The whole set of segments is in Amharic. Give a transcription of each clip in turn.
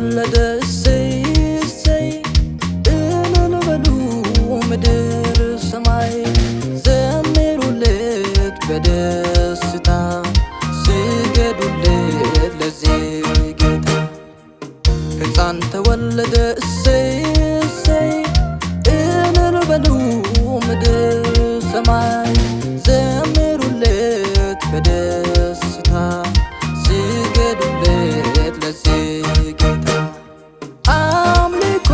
ተወለደ እሰይ እሰይ እልል በሉ ምድር ሰማይ ዘምሩለት በደስታ ስገዱለት ለዚህ ጌታ ሕፃን ተወለደ እሰይ እሰይ እልል በሉ ምድር ሰማይ ዘምሩለት በደስታ ስገዱለት ለዚህ ጌታ አምልኮ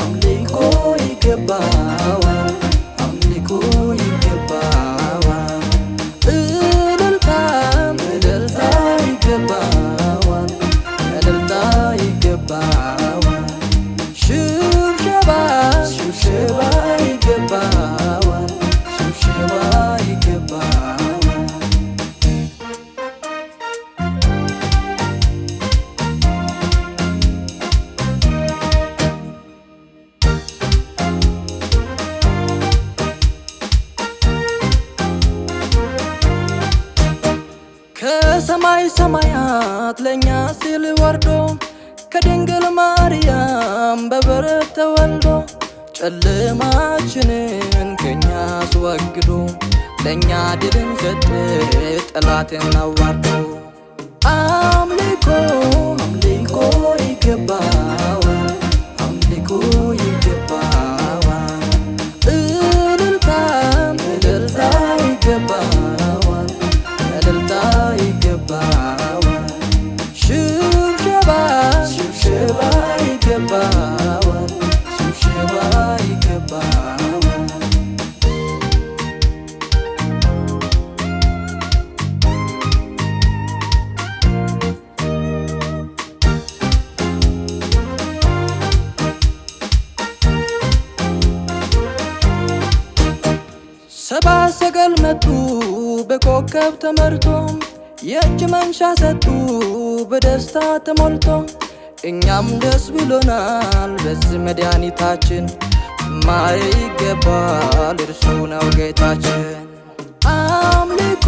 አምልኮ ይገባዋል አምልኮ ይገባዋል እልልታ እልልታ ይገባዋል እልልታ ይገባዋል ሽብሸባ ሽብሸባ ይገባዋል ሽብሸባ ይገባዋል ከሰማይ ሰማያት ለኛ ሲል ወርዶ ከድንግል ማርያም በበረት ተወልዶ ጨለማችንን ከኛ አስወግዶ ለኛ ድልን ሰጠ ጠላትን አዋርዶ አምልኮ አምልኮ ይገባዋል አምልኮ ይገባዋል እልልታ እልልታ ይገባዋል እልልታ ይገባዋል ሽብሸባ ሽብሸባ ይገባዋል ሽብሸባ ይገባዋል ሰብአ ሰገል መጡ በኮከብ ተመርቶ የእጅ መንሻ ሰጡ በደስታ ተሞልቶ እኛም ደስ ብሎናል በዚህ መድኃኒታችን ዝማሬ ይገባል እርሱ ነው ጌታችን አምልኮ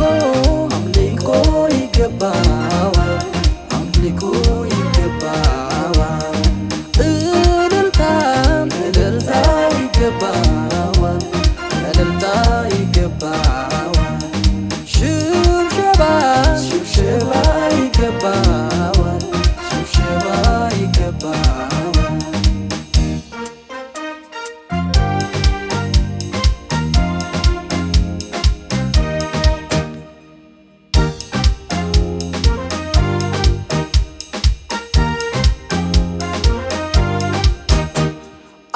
አምልኮ ይገባዋል አምልኮ ይገባዋል እልልታ እልልታ ይገባዋል እልልታ ይገባዋል ሽብሸባ ሽብሸባ ይገባዋል ሽብሸባ ይገባዋል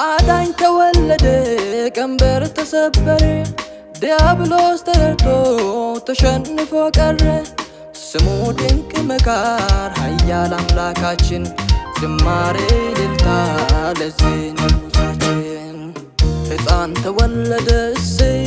አዳኝ ተወለደ ቀንበር ተሰበረ ዲያብሎስ ተረቶ ተሸንፎ ቀረ ስሙ ድንቅ መካር ኃያል አምላካችን ዝማሬ እልልታ ለዚህ ንጉሳችን ሕፃን ተወለደ እሰይ